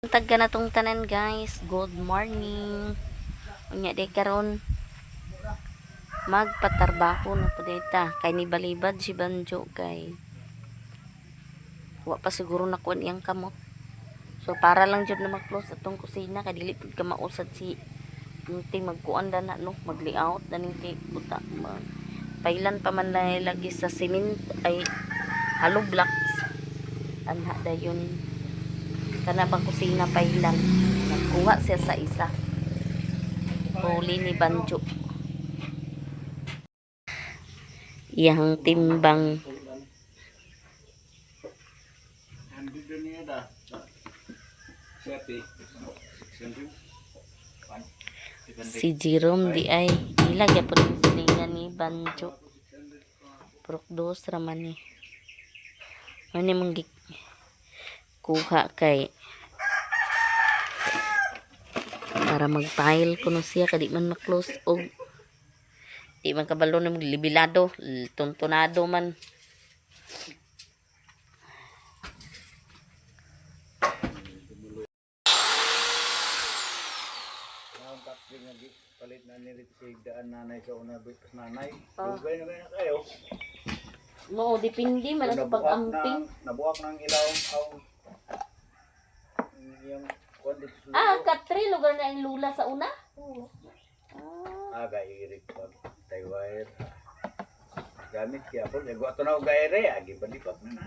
Tagka na tong tanan guys, good morning. Unya day karon magpatarbaho na po dita kay ni balibad si Banjo kay wa pa siguro nakuan iyang kamot. So para lang jud na mag-close atong kusina kay dili pud ka mausad si ting magkuan na no, mag-layout na ning buta. Pailan pa man lagi sa cement ay hollow blocks. Anha dayon kana bang kusina pailan. Nagkuha siya sa isa. Huli ni Banjo. Iyang timbang. Si Jerome di ay ilagya po ng silingan ni Banjo. Prokdos raman ni. Ano mong kuha kay para mag-file kuno siya kadi man ma-close og di man kabalo na libilado tuntunado man. Palit na nirit si daan nanay sa una bitas nanay. Dugay na kayo. Mo depende man sa pag-amping. Nabuak ng ilaw aw yung kondisyon. Katri lugar na ang lula sa una. Gairik pag taywire. Gamit kaya po. Ego ato na o gaire. Agi balipak na na.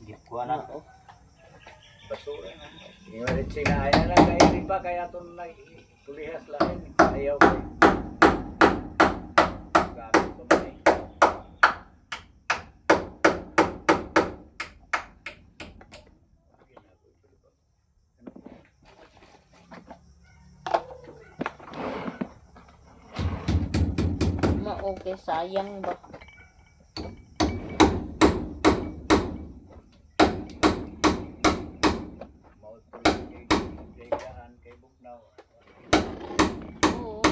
Gip ko na. Basura na. Iwarit sila. Ayan na gaire pa. Kaya ito na tulihas lain. Ayaw ko. Gamit ko ba eh. Okay, sayang ba? Oo.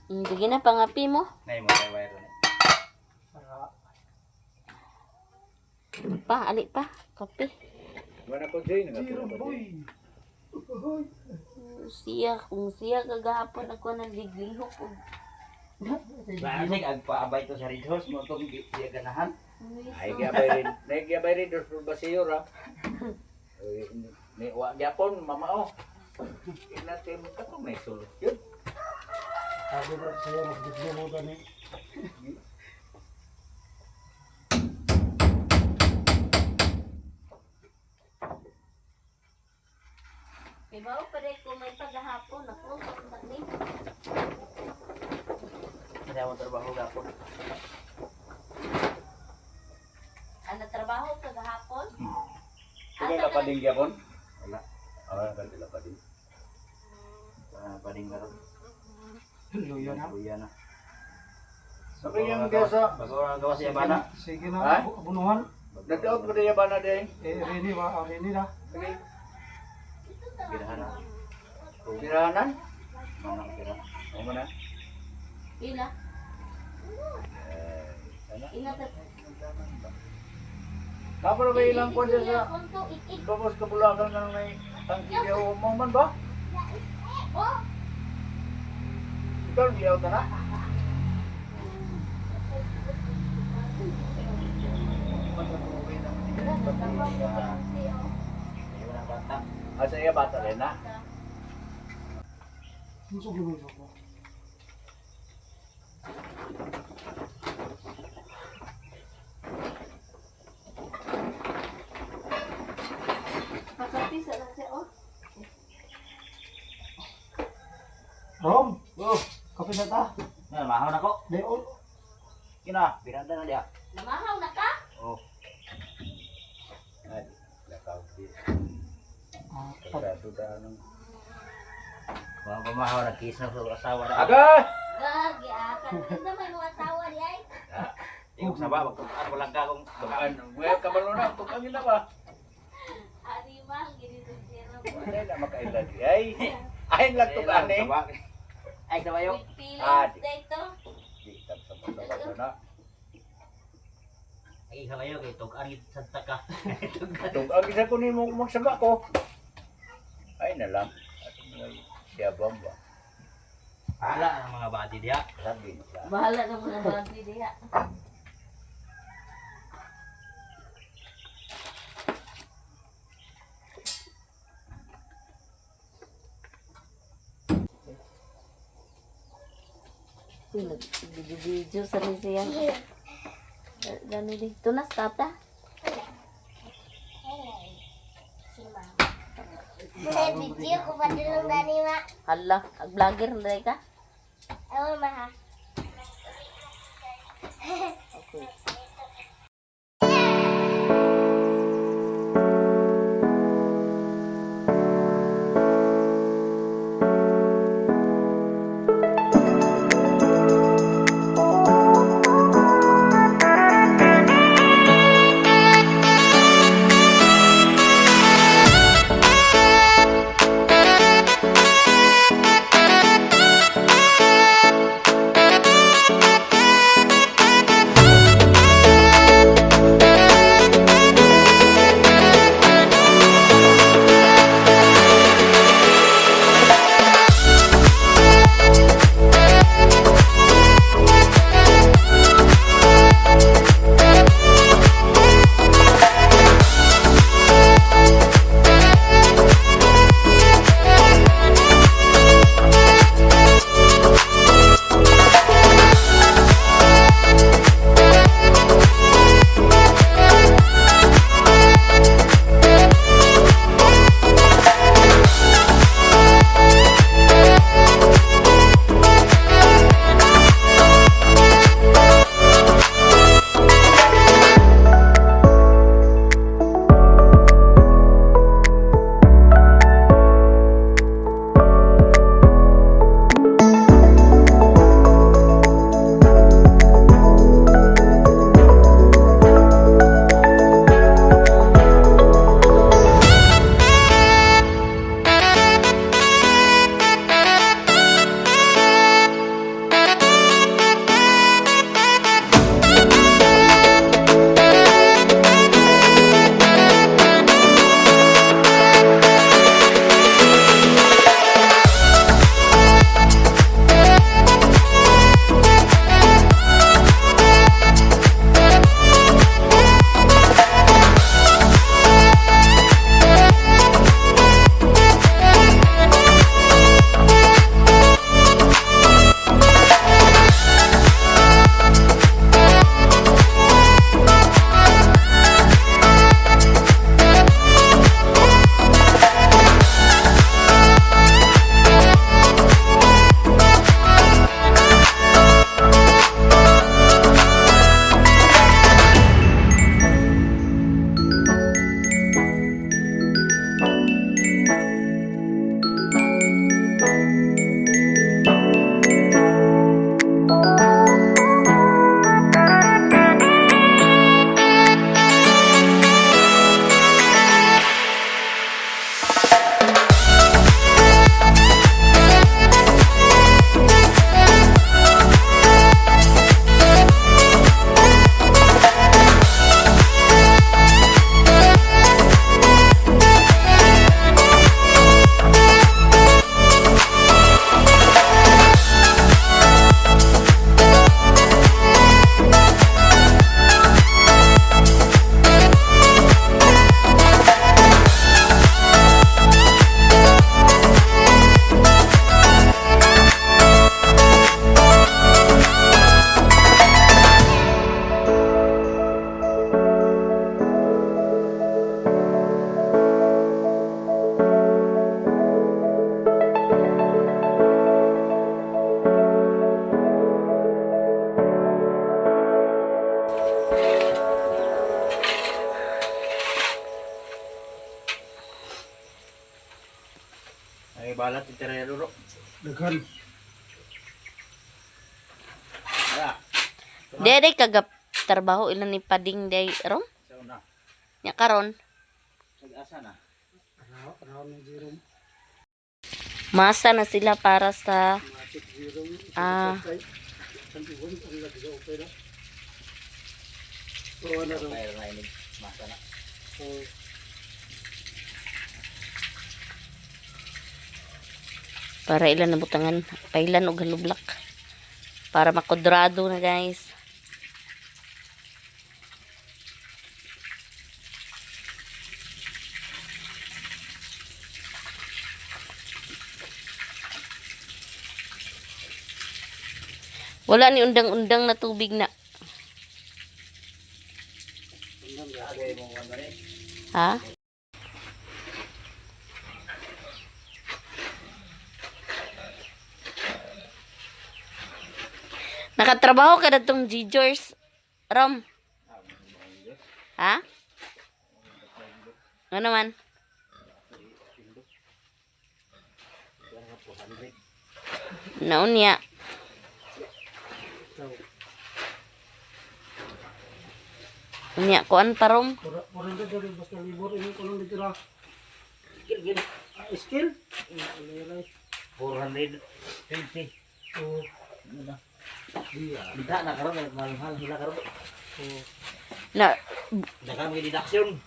Sige na, pangapi mo. Nay mo kay wire. Pa, alik pa. Kape. Wala ko dyan. Kung siya kagahapon ako nagliglihok og Basig agpaabay to sa Red Horse mo tong iya ganahan. Ay gabay rin dos ba siyo ra. Ni wa Japon mamao. Inatim ka to may solusyon. Sabi ba siya magdiglo mo ni. ibaw pa rin kung may paghahapon ako ni. Kaya mo trabaho gapon. Ano trabaho paghahapon? Sige la pading Japon. Wala. Kan sila pading. Pading karon. Luya na. Luya na. Sabi yang gasa. Bago ang gawa siya bana. Sige na, bunuhan. Nagdaot mo diya bana day. Rini na. Sige. Girahan na. Tirahanan. Manang kira. Mo na. Ila. Sana. Ila ta. Kapag ba ilang kwan dyan sa Konto ik. Bamos Kabulakan ka may tangkiyaw mo man ba? Oh, Ikaw giyaw ka na? Asa iya bata rin na? Musog mo ko. Makapi sa lang siya oh. Rom, kape na ta. Na mahaw na ko. Deon. Kina, birada na dia. Namahaw na ka? Oh. Ay, lakaw di. Pag Sudah nung. Wa pamahaw na kiss na sa asawa na. Aga! Gagi akan. Isa may mga asawa di ay. Iyong sa baba kung ano lang ka kung Tukaan. Ngayon kabalo na. Tukangin na ba? Ari mang gini to zero. Wala na makailan. Ay! Ay, lang tukaan eh. Ay, sabayo. With pillows dito. Di, tapos sa na. Ay, kayo kay tugan santa ka. Itong ang isa ko ni mo magsaga ko. Ay na lang. At may siyabang ba? Wala ang mga body diha. Sabi na. Bahala na mga bagay diya. Video sa rin siya. Dami dito na stata. Video ko pa din ng dani ma. Hala, vlogger na ka? Ewan ma ha. Okay. Ay balat itira dulu. Daghan. Ya. Dede kagap trabaho ilan ni pading day ron? Sauna. Nya karon. Nag-asa na. Round ng zero. Masa na sila para sa Matik zero. ah Santi wala ang lagi sa okay na. Oo na rin. Mayroon na ini masa na. Oo. Para ilan na butangan. Pailan og halublak. Para makodrado na guys. Wala ni undang-undang na tubig na. Agay mo ano ni. Ha? Nakatrabaho ka na tong G-Jors, Rom? Ha? Ano naman? Naunya. Unya, kuan pa Rom? Pura dari basta libur ini kulong ditira. Skill? Alay. 450. Oo. Tidak na karon mahal sila karon. Oo. Na, Daghang mga deduction.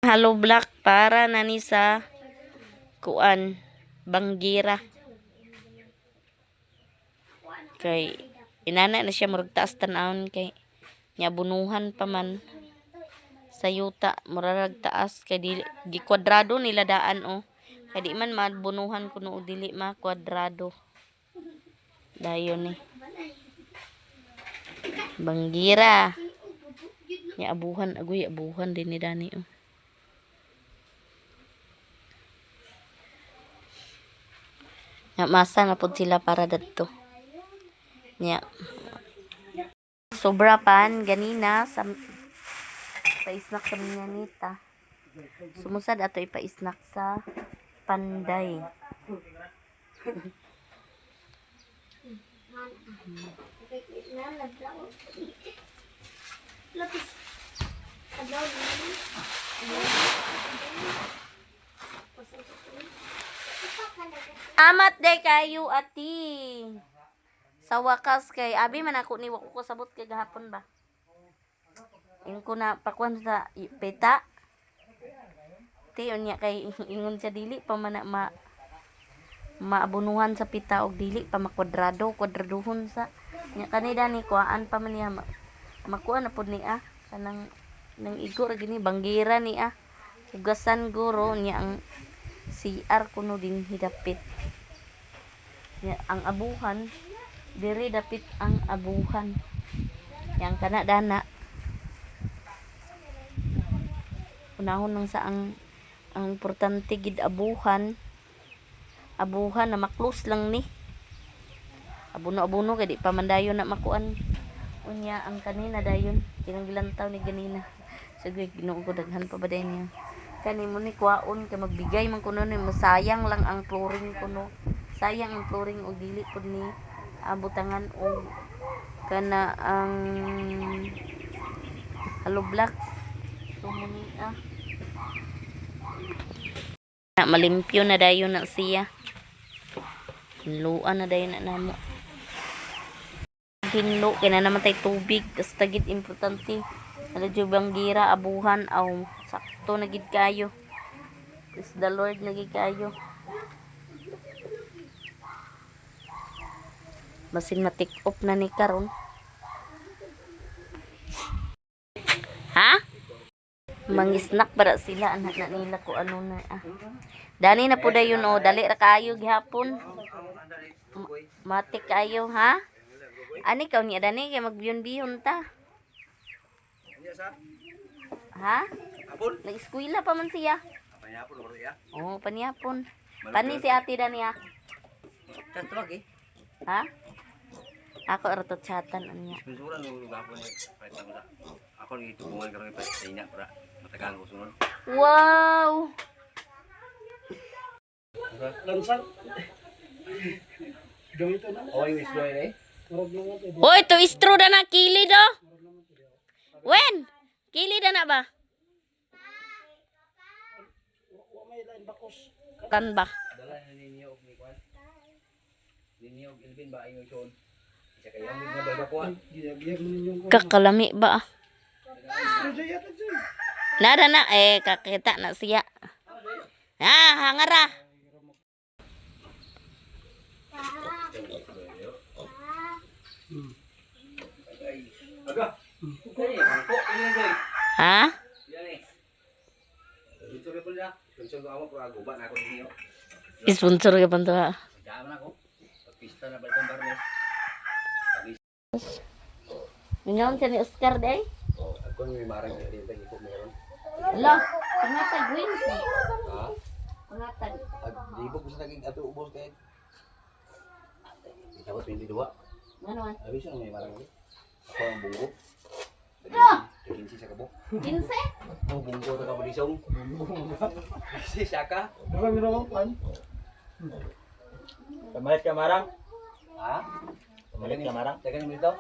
hollow block para nani sa kuan, banggira. Kay, inana na siya murag taas tanawon kay nya bunuhan pa man sa yuta murag taas kay di kwadrado nila daan oh kay di man mabunuhan kuno og dili ma kwadrado dayon ni banggira nya abuhan agoy abuhan din ni dani oh nya masa na pud sila para dadto nya sobra pan ganina sa pa-snack sa minyanita. Sumusad ato ipa-snack sa Panday. Amat day kayo ati. Sa wakas kay abi man ako ni wako ko sabot kay gahapon ba. Yung ko na pakuan sa peta. Ti unya kay ingon sa dili pa man na maabunuhan sa pita og dili pa kwadradohon sa nya kanida ni kuan pa man niya makuan na pud ni kanang nang igo ra gini banggira ni ugasan guro nya ang CR kuno din hidapit nya ang abuhan diri dapit ang abuhan yang kana dana unahon nang sa ang importante gid abuhan na maklose lang ni abuno kay di pa man dayon na makuan unya ang kanina dayon kinang gilantaw ni ganina sige Ginoo ko daghan pa ba dayon niya kani mo ni kuwaon kay magbigay man kuno ni masayang lang ang flooring kuno sayang ang flooring og dili pud ni abutangan og kana ang hollow block so muni na malimpyo na dayon na siya hinluan na dayon na namo hinlo kay na naman tay tubig basta gid importante medyo banggira abuhan aw sakto na gid kayo is the Lord na gid kayo masin matik up na ni karon ha mangisnak para sila anak na nila ko ano na dani na po dayon oh dali ra kayo gihapon matik kayo ha ani kaw niya dani kay magbiyon-biyon ta ha nag-eskwela pa man siya oh panyapon pani si ate dani Tatwag eh. ha ako arato chatan anya Susuran mo gapon ni paita ko da. Ako ni tubungan karon pa sa ina para matagaan ko sunod. wow Lansan. Gamito na. Oh, yung isloy eh. Murag lang ito. hoy to istro da na kilid oh when kilid na ba Wa may lain bakos. kan ba Dala na ninyo og ni kwan. Ninyo og Ilvin ba ayo ison. Isa kayo ang nabal ba ko? Giyag-giyag mo ninyong ko. Kakalami ba? Pero siya yata dyan. Nada na kakita na siya. Hangara. Aga. Kaya ko ini guys. Ha? Yan eh. Sponsor pun dah. Sponsor ko ako pero gubat na ako ninyo. Sponsor ka pa to ha. Jaman ako. Pista na balik ang barnes. Mingaon siya ni Oscar day. Oh, ako may marang dito ko meron. Ala, pangatag win. Ha? Pangatag. Di ko sa naging ato ubos kay. Tapos 22. Ano man? Habis ang may marang ulit. Ako ang bunggo. Kinsi sa kabo. 15. Oh, bunggo ta ka balisong. Si Saka. Marami naman pan. Kamalit ka marang. Ha? Kamalit ka marang. Tagan mo dito.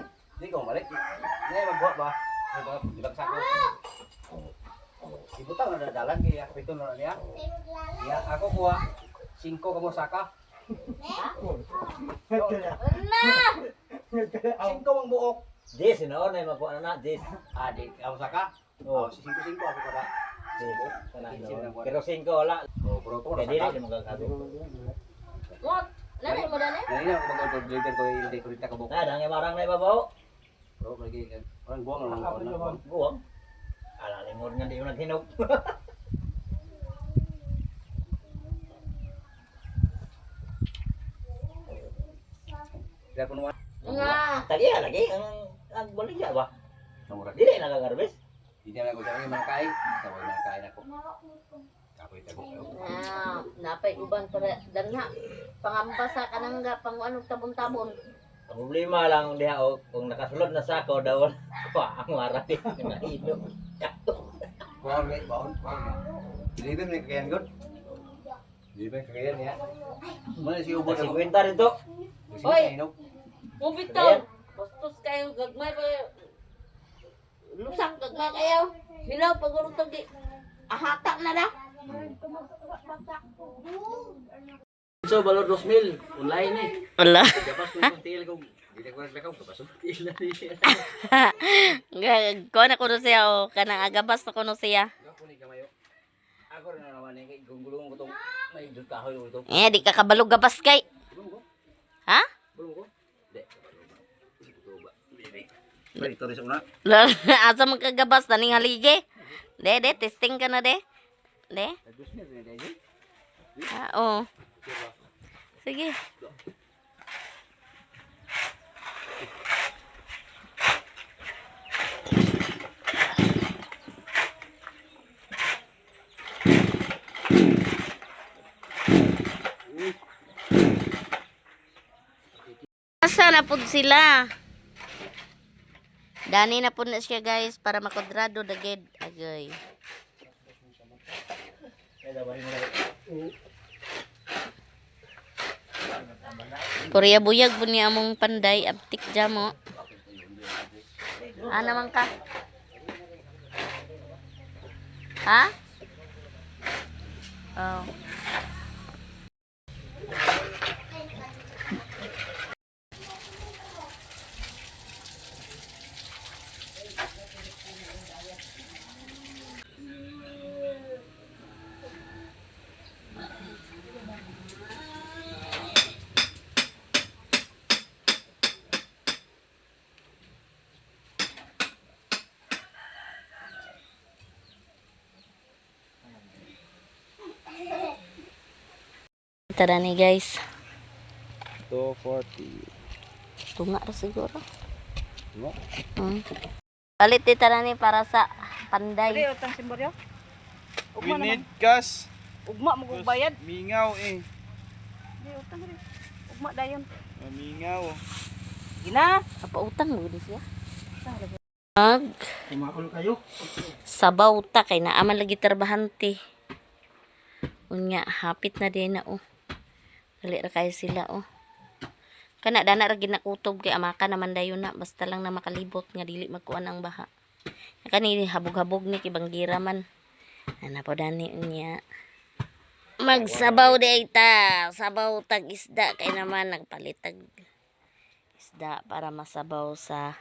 Di ko balik. Ngay magbuhat ba? Dibak sa ko. Ibutang na dalan kaya kapito na niya. Ya, ako kuha 5 kamo Saka. Na! 5 ang buok. Jis, sino na yung makuha na, Jis. Di ako Saka. Oh, si 5 ako kada. Pero 5 wala. Oh, bro to Kaya na dili Saka. di magkakabi. What? Nanay mo dali? Dali na ako mag-order ko hindi ko rita kabuk. Na, dangi marang na ibabaw. Bro, lagi orang buang lang. Guwang. Alalim mo nga di mo naghinog. Dia kuno Nga. Tagi lagi ang baligya ba? nomor. Dili nakagarbis. Hindi na ako sabi manakay. Sabi manakay na ko. Ako ito ko. Napay uban para danha. Pangambasa ka nang pang ano tabon-tabon. Ang problema lang diha o kung nakasulod na sako daw pa ang warati na ino. Baon guys, baon. Dilibre ni kakayan god. Dilibre kakayan ya. Mana si ubod Kasi ako. kwenta rito. Hoy! Mo bitaw. Bastos kayo gagmay pa. Lusang gagmay kayo. Hilaw pag urong di. Ahata na na. So balor 2,000 online eh. Wala. Dapat ko yung tiil ko. Hindi ko naglakaw tapos tiil na niya. Kuha na ko siya o kanang agabas na ko siya. Ako ni kamayo. Ako rin na naman kay gulong ko tong may dud kahoy ko. Di ka kabalog gabas kay. Ha? Bulong ko. Di. Balik to rin sa una. Asa man kagabas na ning haligi. De, testing ka na de. De? Oo. Sige. Asa na pud sila? Dani na pud na siya guys para makodrado dagid agay. Korea buyag po niya among panday abtik jamo. Naman ka? Ha? Oh. Tara ni guys. 240. Tunga ra siguro. Tunga? Palit di tara ni para sa panday. Utang simboryo. Ugma Minute naman. gas. Ugma mo kong bayad. Mingaw eh. Di utang rin. Ugma dayon. Mingaw. Gina. Apa utang mo di siya? Mag Kumakul kayo. sabaw ta kay naaman lagi trabahante. Unya hapit na din na oh. Dali ra kayo sila oh. Kana dana ra ginakutob kay amaka naman dayon na basta lang na makalibot nga dili magkuan ang baha. Kani habog-habog ni kibanggira man. Ana po dani unya. Magsabaw day ta, sabaw tag isda kay naman nagpalitag isda para masabaw sa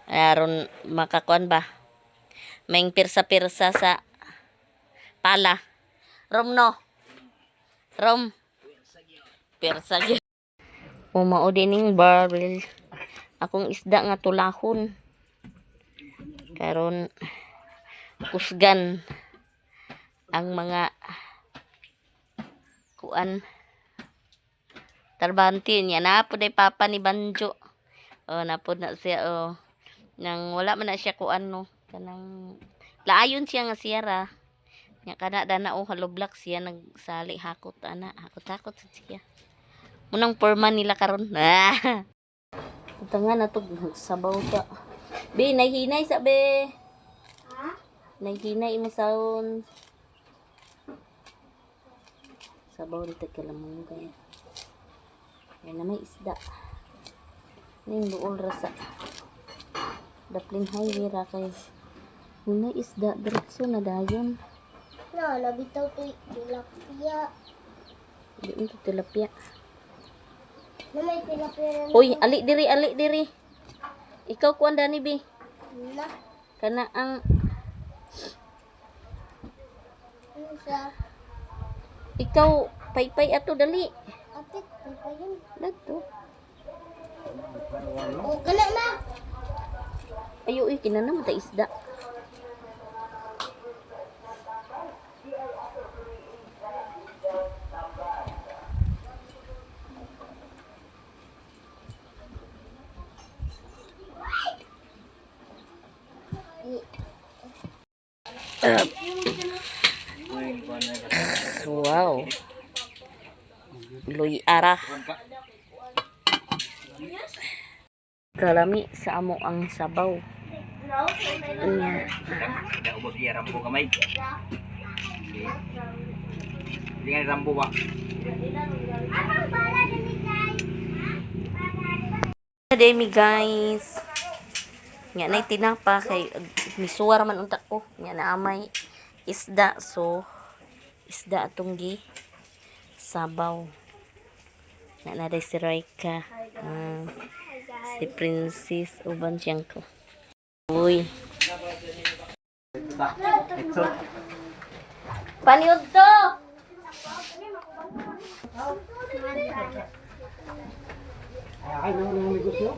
aron makakuan ba? May pirsa-pirsa sa pala. Rom no. Rom. Pirsa gyud. Umao dining barrel. Akong isda nga tulahon. Karon kusgan ang mga kuan tarbante niya na po day papa ni Banjo. Na po na siya nang wala man na siya kuan no kanang laayon siya nga siya ra nya kana dana haloblak siya nagsali hakot hakot sa siya munang porma nila karon ito nga na to sabaw ta be nahinay sa be nahinay mo sound sabaw dito kalamang kaya yan na may isda ning duol rasa daplin highway ra kay may isda diretso na dayon No, nabitaw to tilapia. di ito tilapia Na may tilapia na. uy ali diri ikaw kuan dani bi Na. kana ang Ano siya? ikaw paypay ato dali Apit. Ano pa yun? dito O, kana na. ayo kinana mata isda wow luy ara kalami sa amo ang sabaw iya Ada ubos dia rambo kamay. Dengan rambo ba? Demi guys nga na tinapa kay misuwar man unta ko nga na amay isda so isda atong gi sabaw na day si Raika si Princess uban siyang ko uy paniod to Ay, nang negosyo.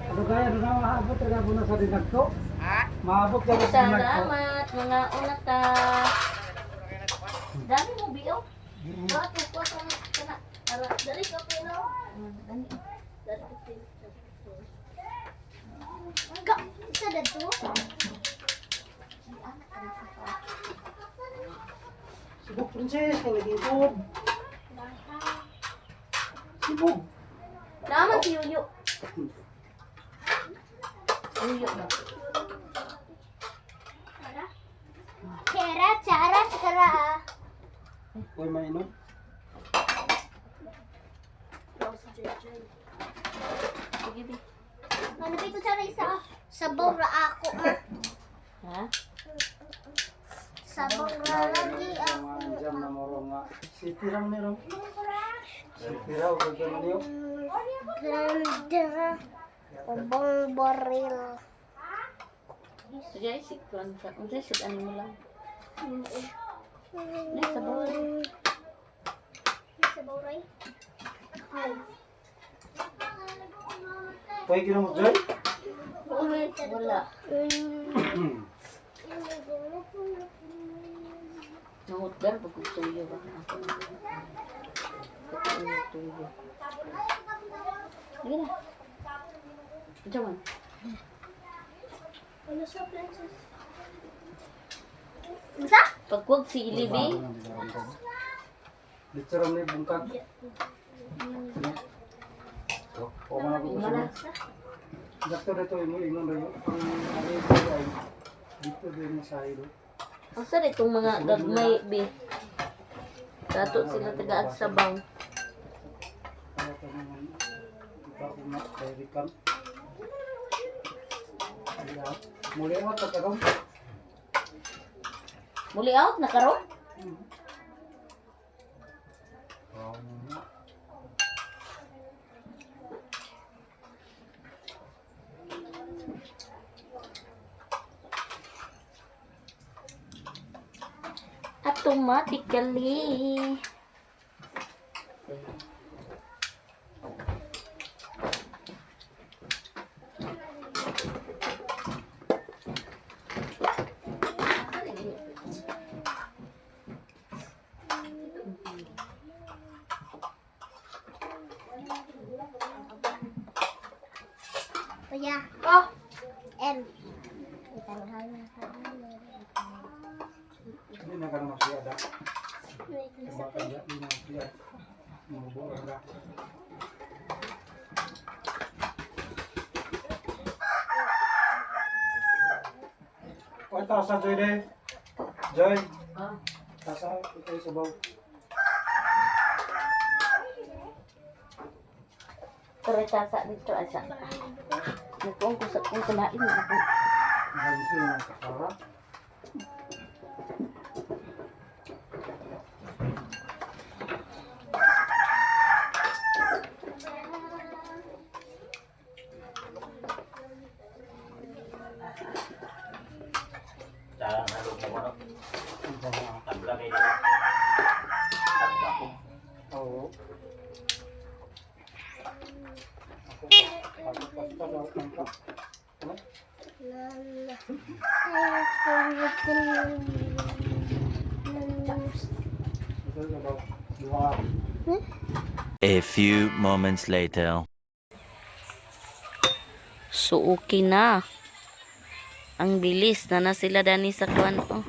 Ano kaya doon ang maabot na muna sa dinagto? Ha? Maabot ka sa dinagto. salamat mga una ta dami mo biyo bakit ko sa kana ara dali ka pero dali Ga, isa na to. Sibuk princess, kaya dito. Sibuk. naman si Yuyo Yuyo na Kera, cara, kera. Uy, mainom. sige di Ano ba ito cara isa? Sabaw ra ako ma. ha Sabaw ra lagi ako. Mga jam na moro nga. City lang meron. City raw, ganda man yun. Ganda. Ubang baril. sige si kuan ka unsa si ano mo lang na sabaw Sabaw ra. Pwede ginamot dyan? wala nangutgar pag tuyo ba ako tuyo sige na jaman Ano sa princess? Masa? pagwag si Ilibi Dito rin may bungkag. O mga umala Dito dito yung ingon rin. Ang dito ay dito din sa ilo. ang sa itong mga gagmay bi kato sila tagaag sabaw Kaya ito naman. Iba ko na kay Rican. Muli mo ito karong. muli out na karon automatically. Kuya. Oh. M. Itanghal na ka. Hindi na ka naman siya, da. Baka hindi na siya. Mabubuo ka. Oy, tasa Joy de. Joy. Tasa, ikaw sa baw. Pero tasa dito asa. Nagkuong ko sa kung kunain mo ako. Mahalisi na kakara. Sa halong mo ano? Ang sama. Tabla kay Oo. Ako pa daw ng ka. Ano? Ito sa baw. Duha. A few moments later. So okay na. Ang bilis na sila dani sa kuan oh.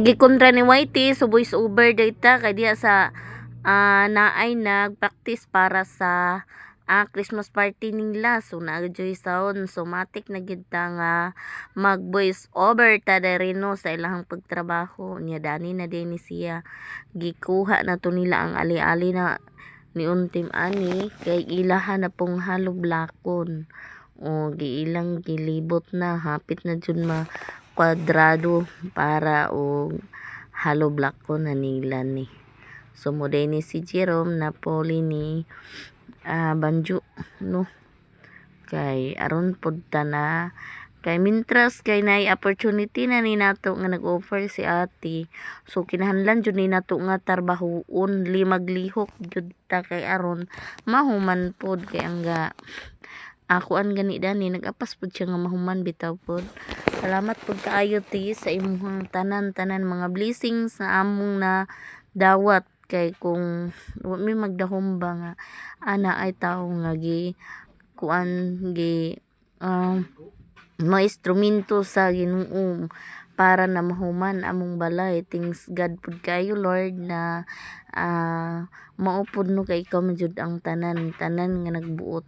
gikontra ni Whitey so voice over data kay diya sa naay nag-practice para sa Christmas party nila. So nag-joy sound so matik na gid ta nga mag voice over ta diri no sa ilahang pagtrabaho niya dani na din ni siya gikuha na to nila ang ali-ali na ni untim ani kay ilahan na pong haloblakon o giilang gilibot na hapit na jud ma kwadrado para og haloblakon na nila ni. So mo ni si Jerome Napoli ni Banjo no kay aron pud ta na kay mintras kay nay opportunity na ni nato nga nag-offer si ate so kinahanglan jud ni nato nga tarbahoon maglihok jud ta kay aron mahuman pod kay ang akuan gani dani nag-apas pud siya nga mahuman bitaw pod. Salamat pud kaayo ti sa imong tanan mga blessings na among na dawat kay kung wa mi magdahom ba nga ana ay tao nga gi kuan gi mga instrumento sa Ginoo para na mahuman among balay. Thanks God pud kayo Lord na maupod no kay ikaw man jud ang tanan nga nagbuot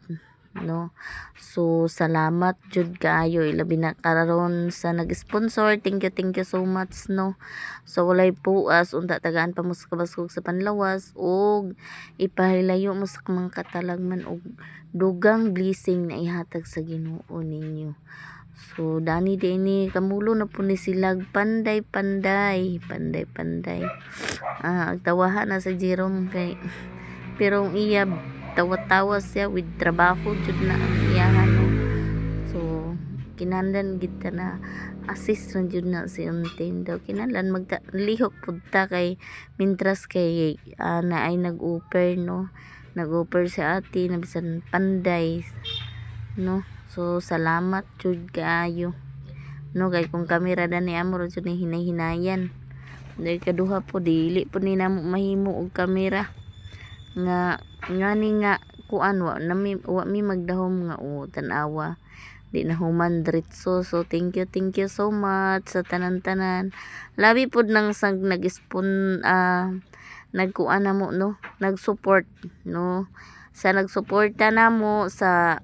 no. So salamat jud kaayo ilabi na karon sa nag-sponsor. Thank you so much no. So walay puas unta tagaan pa mo sa kabasog sa panlawas og ipahilayo mo sa kamang katalagman og dugang blessing na ihatag sa Ginoo ninyo. So dani ni kamulo na po ni silag panday agtawahan na sa Jerome kay pero ang iya tawa-tawa siya with trabaho jud na ang iyahan no. So kinahanglan gid ta na assist ra jud na si untin daw kinahanglan maglihok pud ta kay mintras kay na ay nag-offer no nag-offer si ate na bisan panday no. So salamat jud kaayo no kay kung kamera dani amo jud ni hinay-hinayan dahil kaduha po dili po ni namo mahimo og kamera nga ngani nga kuan wa mi magdahom nga tan-awa di na human diretso. So thank you so much sa tanan-tanan labi pod nang sang nagkuan namo no nag-support no sa nagsuporta namo sa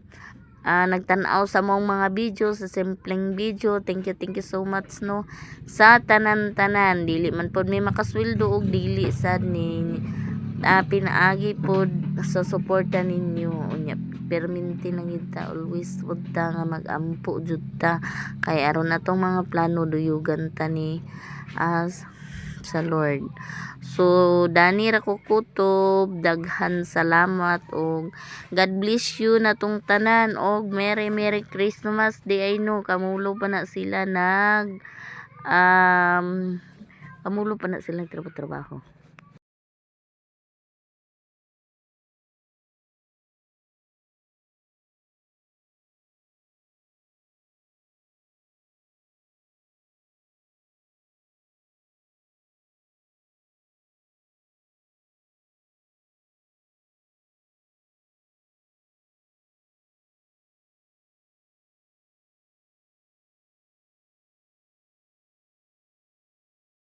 nagtan-aw sa mong mga video sa simpleng video. Thank you so much no sa tanan-tanan dili man pod may makasweldo og dili sad ni pinaagi pod sa suporta ninyo unya perminti lang yun ta always wag ta nga magampo jud ta kay aron atong mga plano duyugan ta ni sa Lord. So dani ra ko kutob daghan salamat og God bless you natong tanan og Merry Christmas di ay no kamulo pa na sila nagtrabaho.